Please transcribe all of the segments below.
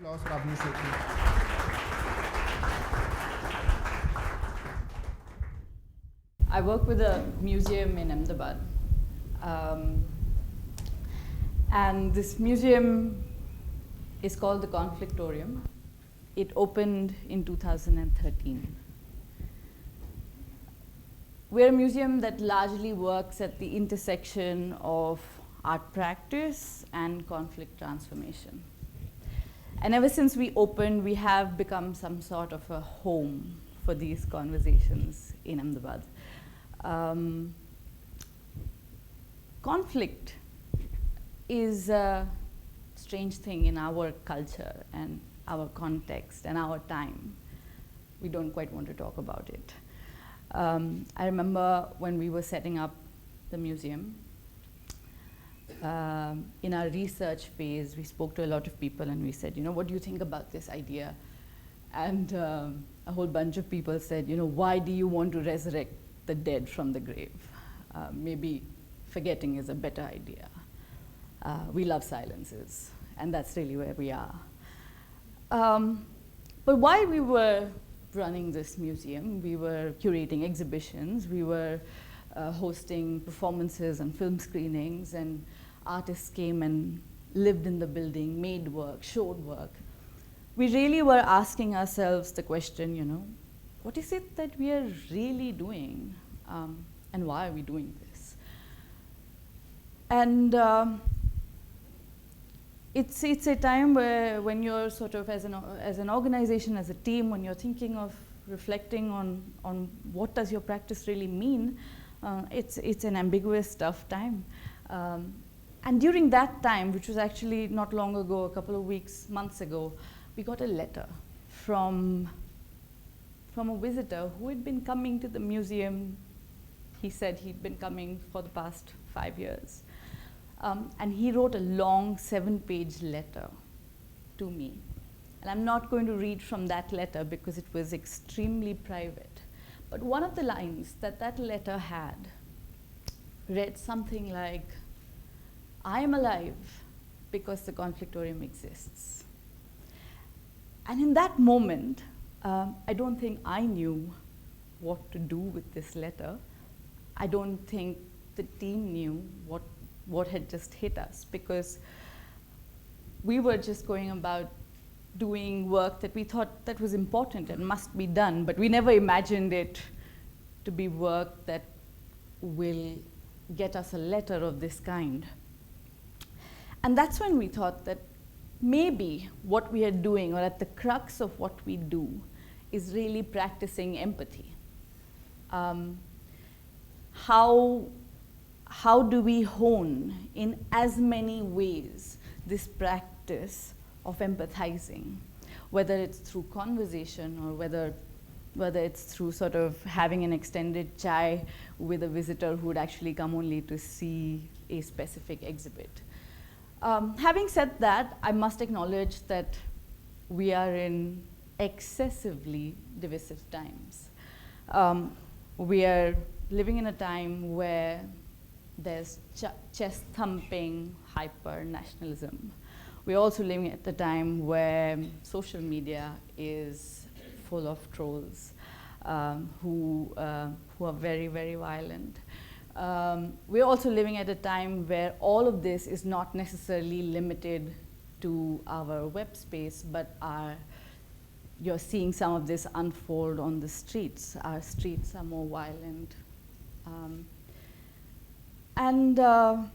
Applause for Avni, Sethi. I work with a museum in Ahmedabad. Um, and this museum is called the Conflictorium. It opened in 2013. We're a museum that largely works at the intersection of art practice and conflict transformation. And ever since we opened, we have become some sort of a home for these conversations in Ahmedabad. Conflict is a strange thing in our culture and our context and our time. We don't quite want to talk about it. I remember when we were setting up the museum, in our research phase, we spoke to a lot of people and we said, what do you think about this idea? And a whole bunch of people said, why do you want to resurrect the dead from the grave? Maybe forgetting is a better idea. We love silences, and that's really where we are. But while we were running this museum, we were curating exhibitions, we were hosting performances and film screenings, and artists came and lived in the building, made work, showed work. We really were asking ourselves the question, what is it that we are really doing, and why are we doing this? And it's a time where when you're sort of, as an organization, as a team, when you're thinking of reflecting on what does your practice really mean, it's an ambiguous, tough time. And during that time, which was actually not long ago, a couple of weeks, months ago, we got a letter from a visitor who had been coming to the museum. He said he'd been coming for the past 5 years. And he wrote a long 7-page letter to me. And I'm not going to read from that letter because it was extremely private. But one of the lines that letter had read something like, I am alive because the Conflictorium exists. And in that moment, I don't think I knew what to do with this letter. I don't think the team knew what had just hit us, because we were just going about doing work that we thought that was important and must be done, but we never imagined it to be work that will get us a letter of this kind. And that's when we thought that maybe what we are doing, or at the crux of what we do, is really practicing empathy. How do we hone in as many ways this practice of empathizing, whether it's through conversation or whether it's through sort of having an extended chai with a visitor who would actually come only to see a specific exhibit. Having said that, I must acknowledge that we are in excessively divisive times. We are living in a time where there's chest-thumping hyper-nationalism. We're also living at a time where social media is full of trolls who are very, very violent. We're also living at a time where all of this is not necessarily limited to our web space, but you're seeing some of this unfold on the streets. Our streets are more violent. And our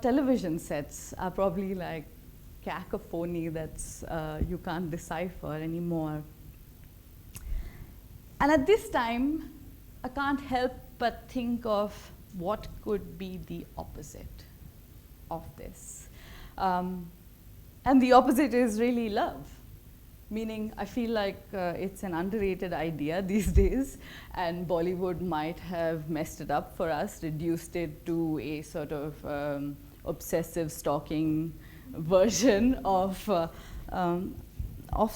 television sets are probably like cacophony that's you can't decipher anymore. And at this time, I can't help but think of what could be the opposite of this. And the opposite is really love. Meaning, I feel like it's an underrated idea these days, and Bollywood might have messed it up for us, reduced it to a sort of obsessive stalking version of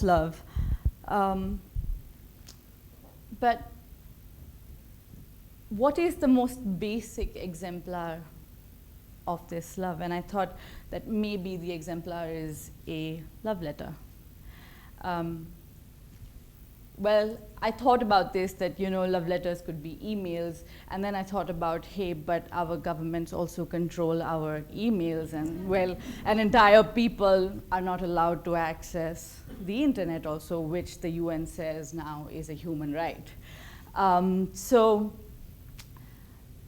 love. But what is the most basic exemplar of this love. And I thought that maybe the exemplar is a love letter. Well, I thought about this, that, you know, love letters could be emails, and then I thought about, hey, but our governments also control our emails, and well, an entire people are not allowed to access the internet also, which the UN says now is a human right. So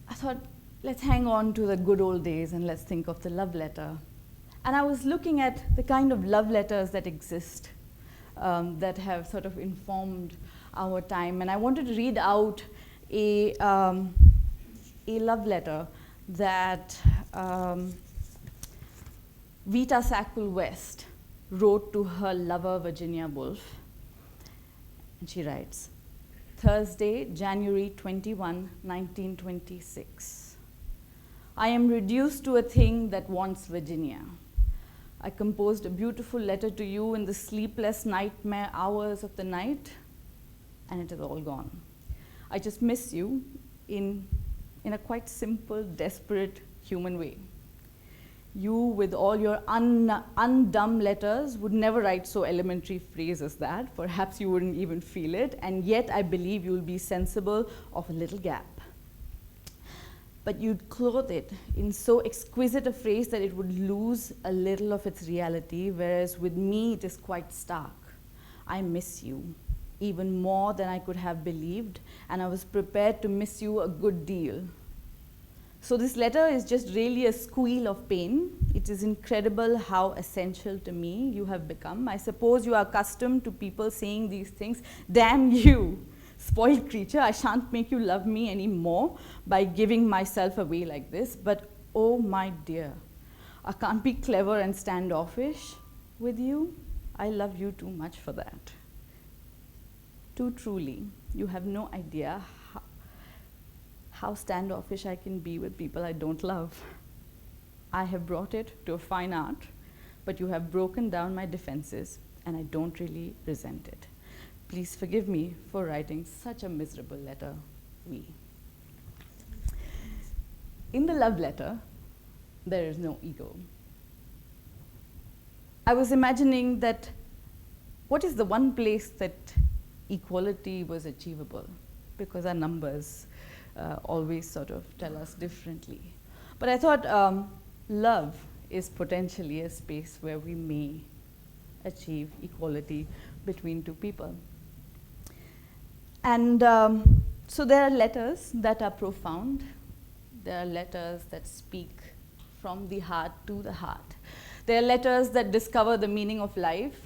I thought, let's hang on to the good old days and let's think of the love letter. And I was looking at the kind of love letters that exist, that have sort of informed our time. And I wanted to read out a love letter that Vita Sackville West wrote to her lover, Virginia Woolf. And she writes, Thursday, January 21, 1926. I am reduced to a thing that wants Virginia. I composed a beautiful letter to you in the sleepless nightmare hours of the night, and it is all gone. I just miss you in a quite simple, desperate human way. You, with all your undumb letters, would never write so elementary phrase as that. Perhaps you wouldn't even feel it, and yet I believe you'll be sensible of a little gap. But you'd clothe it in so exquisite a phrase that it would lose a little of its reality, whereas with me it is quite stark. I miss you, even more than I could have believed, and I was prepared to miss you a good deal. So this letter is just really a squeal of pain. It is incredible how essential to me you have become. I suppose you are accustomed to people saying these things. Damn you, spoiled creature, I shan't make you love me anymore by giving myself away like this. But oh my dear, I can't be clever and standoffish with you. I love you too much for that. Too truly, you have no idea how standoffish I can be with people I don't love. I have brought it to a fine art, but you have broken down my defenses, and I don't really resent it. Please forgive me for writing such a miserable letter, we. In the love letter, there is no ego. I was imagining that what is the one place that equality was achievable? Because our numbers always sort of tell us differently. But I thought love is potentially a space where we may achieve equality between two people. And so there are letters that are profound. There are letters that speak from the heart to the heart. There are letters that discover the meaning of life.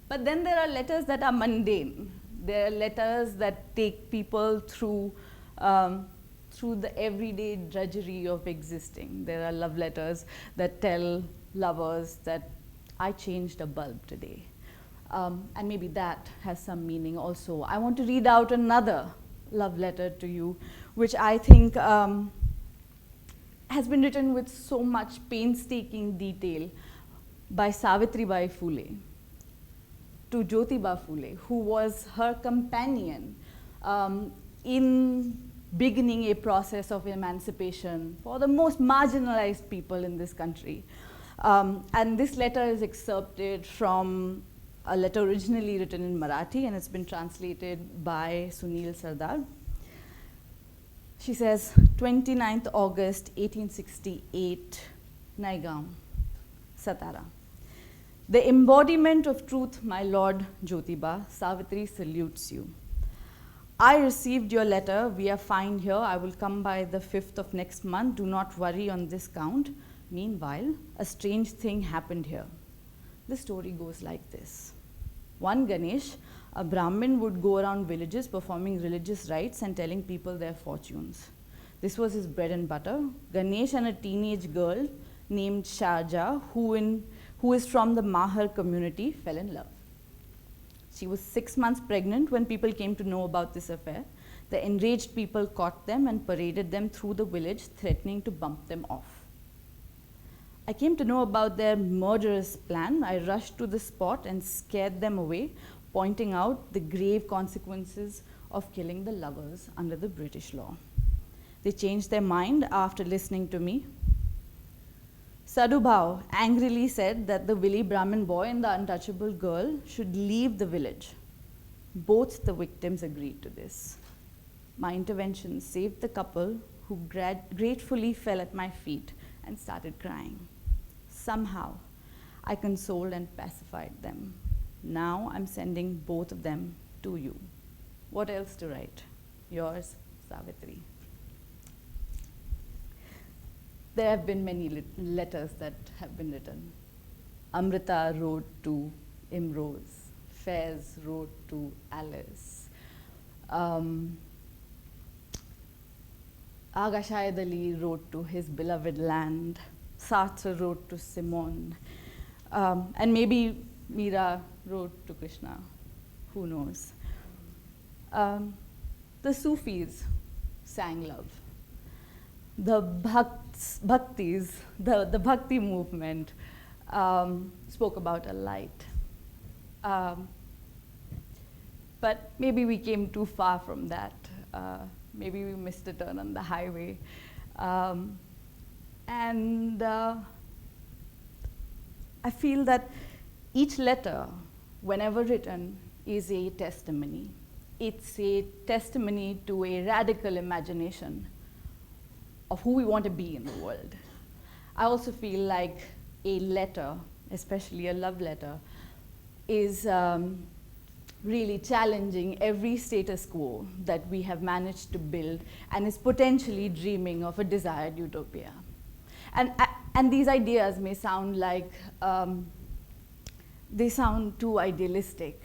But then there are letters that are mundane. There are letters that take people through the everyday drudgery of existing. There are love letters that tell lovers that I changed a bulb today. And maybe that has some meaning also. I want to read out another love letter to you, which I think has been written with so much painstaking detail by Savitribai Phule to Jyotiba Phule, who was her companion in beginning a process of emancipation for the most marginalized people in this country. And this letter is excerpted from a letter originally written in Marathi, and it's been translated by Sunil Sardar. She says, 29th August 1868, Naigaon, Satara. The embodiment of truth, my Lord Jyotiba, Savitri salutes you. I received your letter. We are fine here. I will come by the 5th of next month. Do not worry on this count. Meanwhile, a strange thing happened here. The story goes like this. One Ganesh, a Brahmin, would go around villages performing religious rites and telling people their fortunes. This was his bread and butter. Ganesh and a teenage girl named Sharja, who is from the Mahar community, fell in love. She was 6 months pregnant when people came to know about this affair. The enraged people caught them and paraded them through the village, threatening to bump them off. I came to know about their murderous plan. I rushed to the spot and scared them away, pointing out the grave consequences of killing the lovers under the British law. They changed their mind after listening to me. Sadhubhav angrily said that the Willy Brahmin boy and the untouchable girl should leave the village. Both the victims agreed to this. My intervention saved the couple, who gratefully fell at my feet and started crying. Somehow, I consoled and pacified them. Now I'm sending both of them to you. What else to write? Yours, Savitri. There have been many letters that have been written. Amrita wrote to Imrose. Faiz wrote to Alice. Agha Shahid Ali wrote to his beloved land. Sartre wrote to Simone. And maybe Meera wrote to Krishna. Who knows? The Sufis sang love. The Bhaktis, the Bhakti movement spoke about a light. But maybe we came too far from that. Maybe we missed a turn on the highway. And I feel that each letter, whenever written, is a testimony. It's a testimony to a radical imagination of who we want to be in the world. I also feel like a letter, especially a love letter, is really challenging every status quo that we have managed to build and is potentially dreaming of a desired utopia. And these ideas may sound like, they sound too idealistic,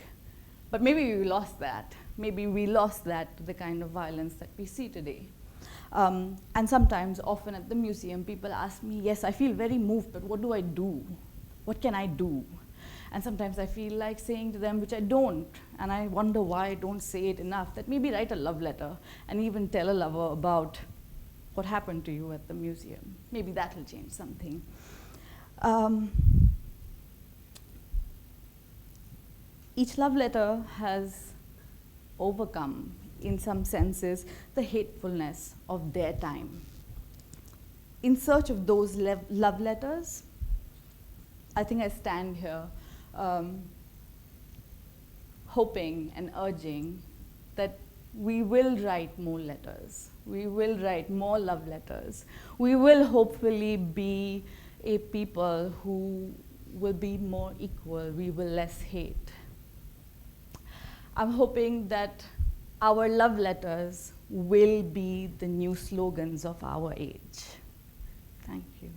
but maybe we lost that. Maybe we lost that to the kind of violence that we see today. And sometimes, often at the museum, people ask me, yes, I feel very moved, but what do I do? What can I do? And sometimes I feel like saying to them, which I don't, and I wonder why I don't say it enough, that maybe write a love letter and even tell a lover about what happened to you at the museum. Maybe that will change something. Each love letter has overcome, in some senses, the hatefulness of their time. In search of those love letters, I think I stand here hoping and urging that we will write more letters. We will write more love letters. We will hopefully be a people who will be more equal. We will less hate. I'm hoping that our love letters will be the new slogans of our age. Thank you.